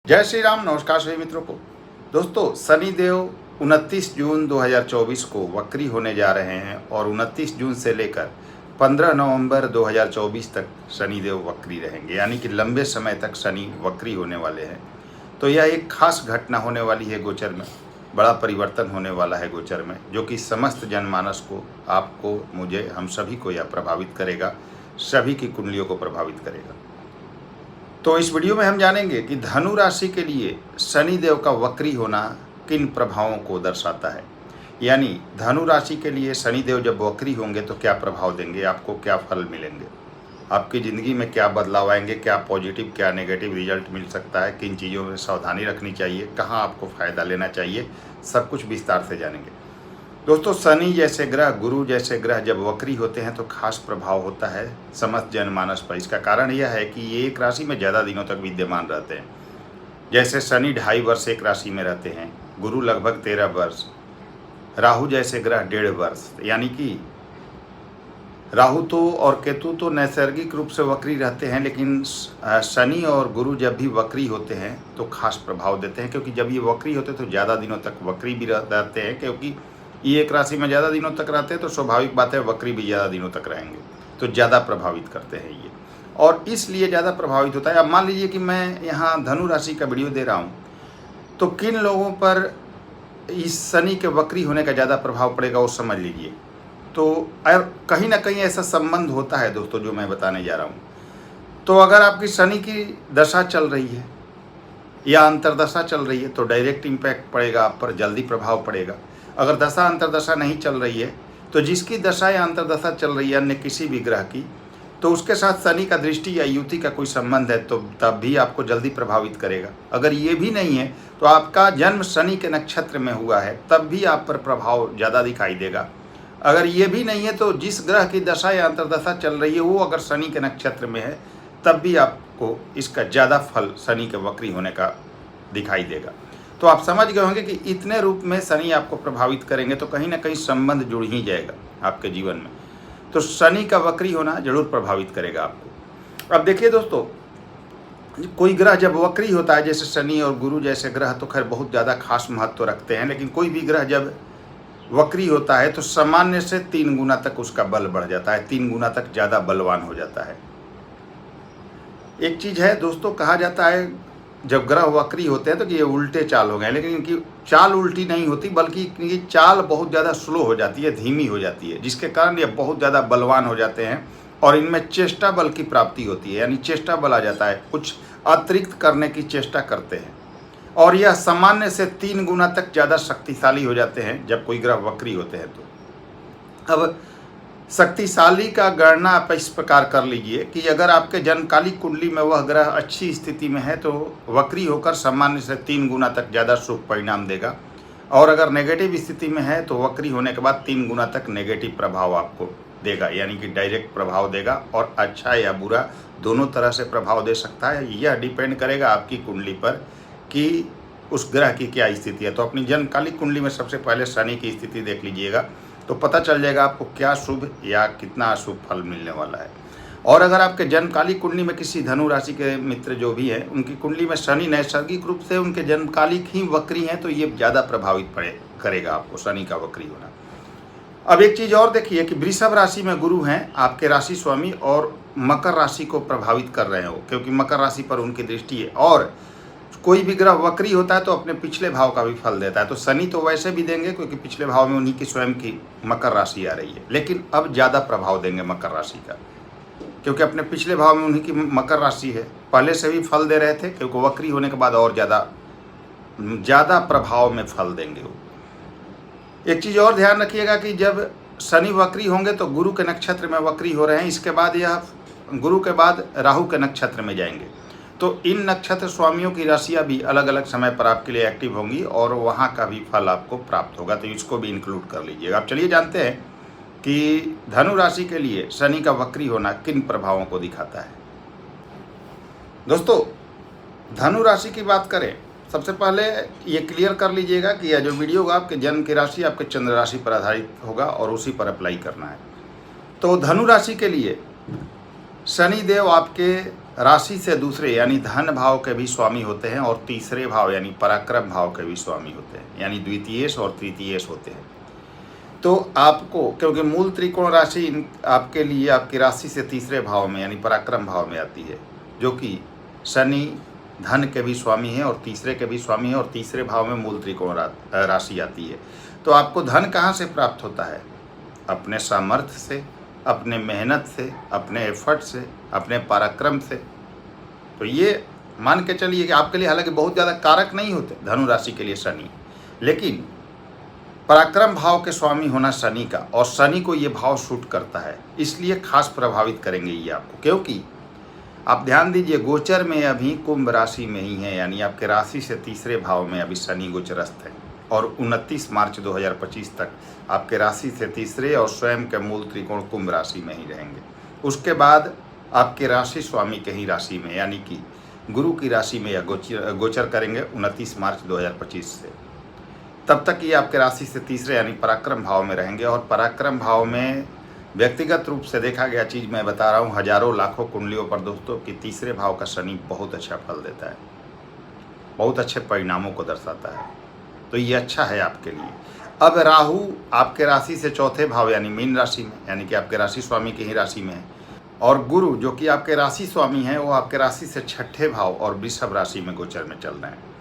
जय श्री राम। नमस्कार सभी मित्रों को। दोस्तों, शनिदेव 29 जून 2024 को वक्री होने जा रहे हैं और 29 जून से लेकर 15 नवंबर 2024 तक शनिदेव वक्री रहेंगे, यानी कि लंबे समय तक शनि वक्री होने वाले हैं। तो यह एक खास घटना होने वाली है गोचर में, बड़ा परिवर्तन होने वाला है गोचर में, जो कि समस्त जनमानस को, आपको, मुझे, हम सभी को यह प्रभावित करेगा, सभी की कुंडलियों को प्रभावित करेगा। तो इस वीडियो में हम जानेंगे कि धनु राशि के लिए शनिदेव का वक्री होना किन प्रभावों को दर्शाता है, यानी धनु राशि के लिए शनिदेव जब वक्री होंगे तो क्या प्रभाव देंगे, आपको क्या फल मिलेंगे, आपकी ज़िंदगी में क्या बदलाव आएंगे, क्या पॉजिटिव क्या नेगेटिव रिजल्ट मिल सकता है, किन चीज़ों में सावधानी रखनी चाहिए, कहाँ आपको फ़ायदा लेना चाहिए, सब कुछ विस्तार से जानेंगे। दोस्तों, शनि जैसे ग्रह, गुरु जैसे ग्रह जब वक्री होते हैं तो खास प्रभाव होता है समस्त जनमानस पर। इसका कारण यह है कि ये एक राशि में ज़्यादा दिनों तक विद्यमान रहते हैं। जैसे शनि 2.5 वर्ष एक राशि में रहते हैं, गुरु लगभग 13 वर्ष, राहु जैसे ग्रह 1.5 वर्ष, यानी कि राहु तो और केतु तो नैसर्गिक रूप से वक्री रहते हैं, लेकिन शनि और गुरु जब भी वक्री होते हैं तो खास प्रभाव देते हैं, क्योंकि जब ये वक्री होते हैं तो ज़्यादा दिनों तक वक्री भी रहते हैं, क्योंकि ये एक राशि में ज़्यादा दिनों तक रहते हैं तो स्वाभाविक बात है वक्री भी ज़्यादा दिनों तक रहेंगे, तो ज़्यादा प्रभावित करते हैं ये, और इसलिए ज़्यादा प्रभावित होता है। अब मान लीजिए कि मैं यहाँ धनु राशि का वीडियो दे रहा हूँ, तो किन लोगों पर इस शनि के वक्री होने का ज़्यादा प्रभाव पड़ेगा वो समझ लीजिए। तो कहीं ना कहीं ऐसा संबंध होता है दोस्तों, जो मैं बताने जा रहा हूँ। तो अगर आपकी शनि की दशा चल रही है या अंतरदशा चल रही है तो डायरेक्ट इम्पैक्ट पड़ेगा आप पर, जल्दी प्रभाव पड़ेगा। अगर दशा अंतरदशा नहीं चल रही है तो जिसकी दशा या अंतरदशा चल रही है अन्य किसी भी ग्रह की, तो उसके साथ शनि का दृष्टि या युति का कोई संबंध है तो तब भी आपको जल्दी प्रभावित करेगा। अगर ये भी नहीं है तो आपका जन्म शनि के नक्षत्र में हुआ है तब भी आप पर प्रभाव ज़्यादा दिखाई देगा। अगर ये भी नहीं है तो जिस ग्रह की दशा या अंतरदशा चल रही है वो अगर शनि के नक्षत्र में है तब भी आपको इसका ज़्यादा फल शनि के वक्री होने का दिखाई देगा। तो आप समझ गए होंगे कि इतने रूप में शनि आपको प्रभावित करेंगे, तो कहीं ना कहीं संबंध जुड़ ही जाएगा आपके जीवन में। तो शनि का वक्री होना जरूर प्रभावित करेगा आपको। अब देखिए दोस्तों, कोई ग्रह जब वक्री होता है, जैसे शनि और गुरु जैसे ग्रह तो खैर बहुत ज़्यादा खास महत्व रखते हैं, लेकिन कोई भी ग्रह जब वक्री होता है तो सामान्य से 3 गुना तक उसका बल बढ़ जाता है, 3 गुना तक ज़्यादा बलवान हो जाता है। एक चीज़ है दोस्तों, कहा जाता है जब ग्रह वक्री होते हैं तो कि ये उल्टे चाल हो गए, लेकिन इनकी चाल उल्टी नहीं होती, बल्कि इनकी चाल बहुत ज़्यादा स्लो हो जाती है, धीमी हो जाती है, जिसके कारण ये बहुत ज़्यादा बलवान हो जाते हैं और इनमें चेष्टा बल की प्राप्ति होती है, यानी चेष्टा बल आ जाता है, कुछ अतिरिक्त करने की चेष्टा करते हैं और यह सामान्य से 3 गुना तक ज़्यादा शक्तिशाली हो जाते हैं जब कोई ग्रह वक्री होते हैं। तो अब शक्तिशाली का गणना आप इस प्रकार कर लीजिए कि अगर आपके जन्मकाली कुंडली में वह ग्रह अच्छी स्थिति में है तो वक्री होकर सामान्य से 3 गुना तक ज़्यादा शुभ परिणाम देगा, और अगर नेगेटिव स्थिति में है तो वक्री होने के बाद 3 गुना तक नेगेटिव प्रभाव आपको देगा, यानी कि डायरेक्ट प्रभाव देगा, और अच्छा या बुरा दोनों तरह से प्रभाव दे सकता है। यह डिपेंड करेगा आपकी कुंडली पर कि उस ग्रह की क्या स्थिति है। तो अपनी जन्मकाली कुंडली में सबसे पहले शनि की स्थिति देख लीजिएगा, तो पता चल जाएगा आपको क्या शुभ या कितना अशुभ फल मिलने वाला है। और अगर आपके जन्मकाली कुंडली में किसी धनु राशि के मित्र जो भी हैं, उनकी कुंडली में शनि नैसर्गिक रूप से उनके जन्मकालिक ही वक्री हैं, तो ये ज़्यादा प्रभावित करेगा आपको शनि का वक्री होना। अब एक चीज़ और देखिए कि वृषभ राशि में गुरु हैं आपके राशि स्वामी और मकर राशि को प्रभावित कर रहे हो, क्योंकि मकर राशि पर उनकी दृष्टि है, और कोई भी ग्रह वक्री होता है तो अपने पिछले भाव का भी फल देता है। तो शनि तो वैसे भी देंगे क्योंकि पिछले भाव में उन्हीं की स्वयं की मकर राशि आ रही है, लेकिन अब ज़्यादा प्रभाव देंगे मकर राशि का, क्योंकि अपने पिछले भाव में उन्हीं की मकर राशि है। पहले से भी फल दे रहे थे, क्योंकि वक्री होने के बाद और ज़्यादा प्रभाव में फल देंगे वो। एक चीज़ और ध्यान रखिएगा कि जब शनि वक्री होंगे तो गुरु के नक्षत्र में वक्री हो रहे हैं, इसके बाद यह गुरु के बाद राहु के नक्षत्र में जाएंगे, तो इन नक्षत्र स्वामियों की राशियाँ भी अलग अलग समय पर आपके लिए एक्टिव होंगी और वहाँ का भी फल आपको प्राप्त होगा, तो इसको भी इंक्लूड कर लीजिएगा। अब चलिए जानते हैं कि धनु राशि के लिए शनि का वक्री होना किन प्रभावों को दिखाता है। दोस्तों, धनु राशि की बात करें, सबसे पहले ये क्लियर कर लीजिएगा कि यह जो वीडियो होगा आपके जन्म की राशि आपके चंद्र राशि पर आधारित होगा और उसी पर अप्लाई करना है। तो धनु राशि के लिए शनि देव आपके राशि से दूसरे यानी धन भाव के भी स्वामी होते हैं और तीसरे भाव यानी पराक्रम भाव के भी स्वामी होते हैं, यानी द्वितीयेश और तृतीयेश होते हैं। तो आपको क्योंकि मूल त्रिकोण राशि आपके लिए आपकी राशि से तीसरे भाव में यानी पराक्रम भाव में आती है, जो कि शनि धन के भी स्वामी है और तीसरे के भी स्वामी है, और तीसरे भाव में मूल त्रिकोण राशि आती है। तो आपको धन कहाँ से प्राप्त होता है? अपने सामर्थ्य से, अपने मेहनत से, अपने एफर्ट से, अपने पराक्रम से। तो ये मान के चलिए कि आपके लिए हालांकि बहुत ज़्यादा कारक नहीं होते धनु राशि के लिए शनि, लेकिन पराक्रम भाव के स्वामी होना शनि का, और शनि को ये भाव शूट करता है, इसलिए खास प्रभावित करेंगे ये आपको। क्योंकि आप ध्यान दीजिए, गोचर में अभी कुंभ राशि में ही है, यानी आपके राशि से तीसरे भाव में अभी शनि गोचरस्थ है, और 29 मार्च 2025 तक आपके राशि से तीसरे और स्वयं के मूल त्रिकोण कुंभ राशि में ही रहेंगे। उसके बाद आपके राशि स्वामी के ही राशि में यानी कि गुरु की राशि में या गोचर करेंगे 29 मार्च 2025 से। तब तक ये आपके राशि से तीसरे यानी पराक्रम भाव में रहेंगे, और पराक्रम भाव में व्यक्तिगत रूप से देखा गया चीज़ मैं बता रहा हूँ हजारों लाखों कुंडलियों पर दोस्तों कि तीसरे भाव का शनि बहुत अच्छा फल देता है, बहुत अच्छे परिणामों को दर्शाता है। तो ये अच्छा है आपके लिए। अब राहु आपके राशि से चौथे भाव यानी मीन राशि में, यानी कि आपके राशि स्वामी की ही राशि में है, और गुरु जो कि आपके राशि स्वामी हैं वो आपके राशि से छठे भाव और वृषभ राशि में गोचर में चल रहे हैं।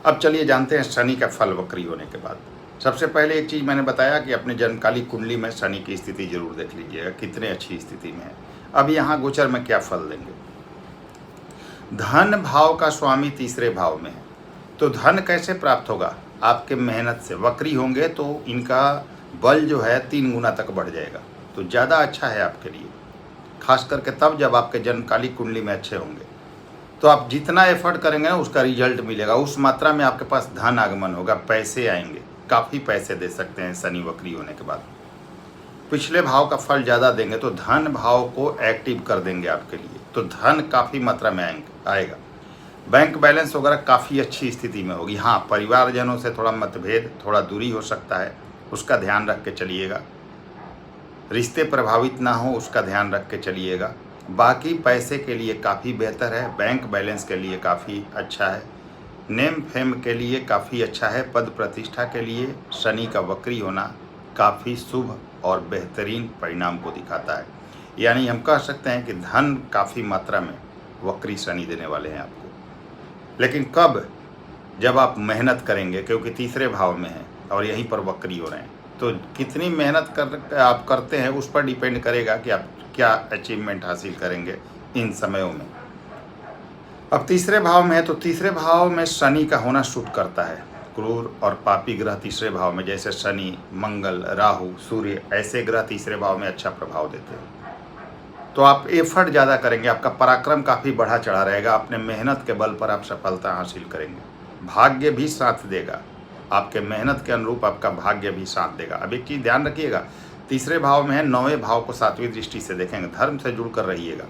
अब चलिए जानते हैं शनि का फल वक्री होने के बाद। सबसे पहले एक चीज़ मैंने बताया कि अपने जन्मकालिक कुंडली में शनि की स्थिति जरूर देख लीजिएगा कितने अच्छी स्थिति में है। अब यहाँ गोचर में क्या फल देंगे? धन भाव का स्वामी तीसरे भाव में है, तो धन कैसे प्राप्त होगा? आपके मेहनत से। वक्री होंगे तो इनका बल जो है 3 गुना तक बढ़ जाएगा, तो ज़्यादा अच्छा है आपके लिए, खास करके तब जब आपके जन्मकालिक कुंडली में अच्छे होंगे। तो आप जितना एफर्ट करेंगे ना उसका रिजल्ट मिलेगा, उस मात्रा में आपके पास धन आगमन होगा, पैसे आएंगे, काफ़ी पैसे दे सकते हैं शनि वक्री होने के बाद। पिछले भाव का फल ज़्यादा देंगे तो धन भाव को एक्टिव कर देंगे आपके लिए, तो धन काफ़ी मात्रा में आएगा। बैंक बैलेंस वगैरह काफ़ी अच्छी स्थिति में होगी। हाँ, परिवारजनों से थोड़ा मतभेद, थोड़ा दूरी हो सकता है, उसका ध्यान रख के चलिएगा। रिश्ते प्रभावित ना हो उसका ध्यान रख के चलिएगा। बाकी पैसे के लिए काफ़ी बेहतर है, बैंक बैलेंस के लिए काफ़ी अच्छा है, नेम फेम के लिए काफ़ी अच्छा है, पद प्रतिष्ठा के लिए शनि का वक्री होना काफ़ी शुभ और बेहतरीन परिणाम को दिखाता है। यानी हम कह सकते हैं कि धन काफ़ी मात्रा में वक्री शनि देने वाले हैं आपको। लेकिन कब? जब आप मेहनत करेंगे, क्योंकि तीसरे भाव में है और यहीं पर वक्री हो रहे हैं। तो कितनी मेहनत आप करते हैं उस पर डिपेंड करेगा कि आप क्या अचीवमेंट हासिल करेंगे इन समयों में। अब तीसरे भाव में है तो तीसरे भाव में शनि का होना शूट करता है। क्रूर और पापी ग्रह तीसरे भाव में, जैसे शनि, मंगल, राहु, सूर्य, ऐसे ग्रह तीसरे भाव में अच्छा प्रभाव देते हैं। तो आप एफर्ट ज़्यादा करेंगे, आपका पराक्रम काफ़ी बढ़ा चढ़ा रहेगा, अपने मेहनत के बल पर आप सफलता हासिल करेंगे। भाग्य भी साथ देगा, आपके मेहनत के अनुरूप आपका भाग्य भी साथ देगा। अब एक चीज़ ध्यान रखिएगा, तीसरे भाव में है, 9वें भाव को 7वीं दृष्टि से देखेंगे। धर्म से जुड़कर रहिएगा,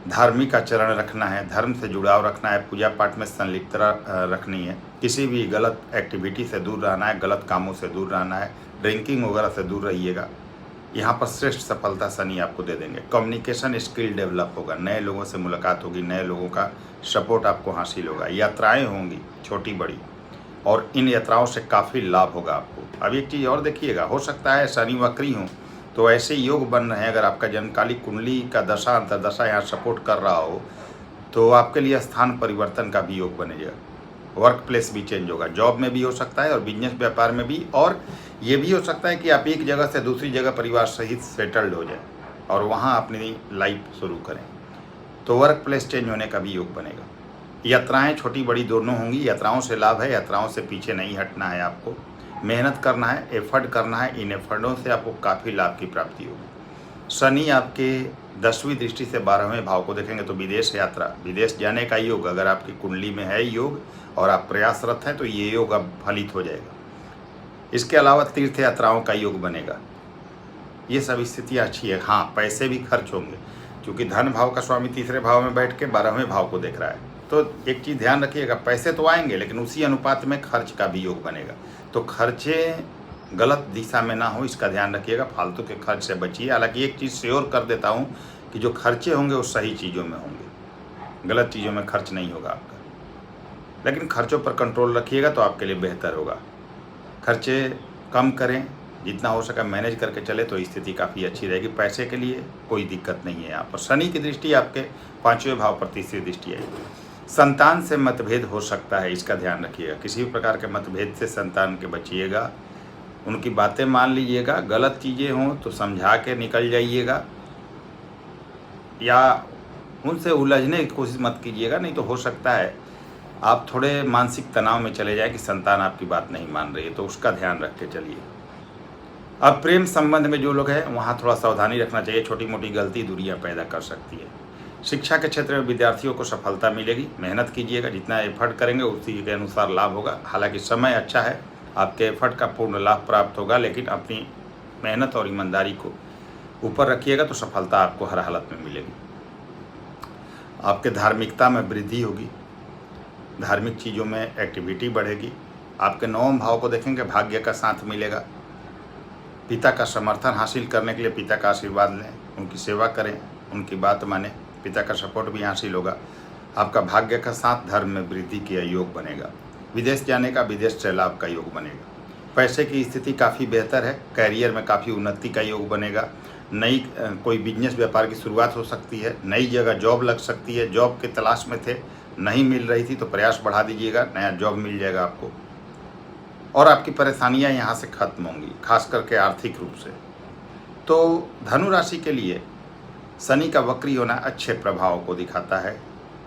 धार्मिक आचरण रखना है, धर्म से जुड़ाव रखना है, पूजा पाठ में संलिप्तता रखनी है, किसी भी गलत एक्टिविटी से दूर रहना है, गलत कामों से दूर रहना है, ड्रिंकिंग वगैरह से दूर रहिएगा। यहाँ पर श्रेष्ठ सफलता शनि आपको दे देंगे। कम्युनिकेशन स्किल डेवलप होगा, नए लोगों से मुलाकात होगी, नए लोगों का सपोर्ट आपको हासिल होगा, यात्राएं होंगी छोटी बड़ी, और इन यात्राओं से काफ़ी लाभ होगा आपको। अब एक चीज़ और देखिएगा, हो सकता है शनि वक्री हों तो ऐसे योग बन रहे हैं, अगर आपका जन्मकालिक कुंडली का दशा अंतर्दशा यहाँ सपोर्ट कर रहा हो तो आपके लिए स्थान परिवर्तन का भी योग बनेगा, वर्क प्लेस भी चेंज होगा, जॉब में भी हो सकता है और बिजनेस व्यापार में भी, और ये भी हो सकता है कि आप एक जगह से दूसरी जगह परिवार सहित सेटल्ड हो जाए और वहाँ अपनी लाइफ शुरू करें, तो वर्क प्लेस चेंज होने का भी योग बनेगा। यात्राएं छोटी बड़ी दोनों होंगी, यात्राओं से लाभ है, यात्राओं से पीछे नहीं हटना है, आपको मेहनत करना है, एफर्ट करना है, इन एफर्टों से आपको काफ़ी लाभ की प्राप्ति होगी। शनि आपके 10वीं दृष्टि से 12वें भाव को देखेंगे तो विदेश यात्रा, विदेश जाने का योग अगर आपकी कुंडली में है योग और आप प्रयासरत हैं तो ये योग अब फलित हो जाएगा। इसके अलावा तीर्थ यात्राओं का योग बनेगा, ये सब स्थितियाँ अच्छी है। हाँ, पैसे भी खर्च होंगे, क्योंकि धन भाव का स्वामी तीसरे भाव में बैठ के 12वें भाव को देख रहा है। तो एक चीज़ ध्यान रखिएगा, पैसे तो आएंगे लेकिन उसी अनुपात में खर्च का भी योग बनेगा, तो खर्चे गलत दिशा में ना हो इसका ध्यान रखिएगा, फालतू के खर्च से बचिए। हालांकि एक चीज़ श्योर कर देता हूँ कि जो खर्चे होंगे वो सही चीज़ों में होंगे, गलत चीज़ों में खर्च नहीं होगा आपका। लेकिन खर्चों पर कंट्रोल रखिएगा तो आपके लिए बेहतर होगा। खर्चे कम करें, जितना हो सके मैनेज करके चले तो स्थिति काफ़ी अच्छी रहेगी। पैसे के लिए कोई दिक्कत नहीं है यहाँ पर। शनि की दृष्टि आपके 5वें भाव पर तीसरी दृष्टि है। संतान से मतभेद हो सकता है, इसका ध्यान रखिएगा। किसी भी प्रकार के मतभेद से संतान के बचिएगा, उनकी बातें मान लीजिएगा। गलत चीज़ें हों तो समझा के निकल जाइएगा या उनसे उलझने की कोशिश मत कीजिएगा, नहीं तो हो सकता है आप थोड़े मानसिक तनाव में चले जाए कि संतान आपकी बात नहीं मान रही है, तो उसका ध्यान रख के चलिए। अब प्रेम संबंध में जो लोग हैं वहाँ थोड़ा सावधानी रखना चाहिए, छोटी मोटी गलती दूरियाँ पैदा कर सकती है। शिक्षा के क्षेत्र में विद्यार्थियों को सफलता मिलेगी, मेहनत कीजिएगा, जितना एफर्ट करेंगे उसी के अनुसार लाभ होगा। हालांकि समय अच्छा है, आपके एफर्ट का पूर्ण लाभ प्राप्त होगा, लेकिन अपनी मेहनत और ईमानदारी को ऊपर रखिएगा तो सफलता आपको हर हालत में मिलेगी। आपके धार्मिकता में वृद्धि होगी, धार्मिक चीज़ों में एक्टिविटी बढ़ेगी। आपके 9वें भाव को देखेंगे, भाग्य का साथ मिलेगा। पिता का समर्थन हासिल करने के लिए पिता का आशीर्वाद लें, उनकी सेवा करें, उनकी बात मानें, पिता का सपोर्ट भी हासिल होगा। आपका भाग्य का साथ धर्म में वृद्धि का योग बनेगा। विदेश जाने का, विदेश से लाभ का योग बनेगा। पैसे की स्थिति काफ़ी बेहतर है, कैरियर में काफ़ी उन्नति का योग बनेगा। नई कोई बिजनेस व्यापार की शुरुआत हो सकती है, नई जगह जॉब लग सकती है। जॉब की तलाश में थे, नहीं मिल रही थी तो प्रयास बढ़ा दीजिएगा, नया जॉब मिल जाएगा आपको। और आपकी परेशानियां यहाँ से खत्म होंगी, खास करके आर्थिक रूप से। तो धनु राशि के लिए शनि का वक्री होना अच्छे प्रभाव को दिखाता है।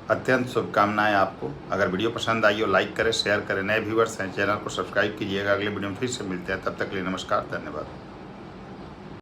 अत्यंत शुभकामनाएं आपको। अगर वीडियो पसंद आई हो लाइक करें, शेयर करें। नए व्यूअर्स हैं चैनल को सब्सक्राइब कीजिएगा। अगले वीडियो में फिर से मिलते हैं, तब तक के लिए नमस्कार, धन्यवाद।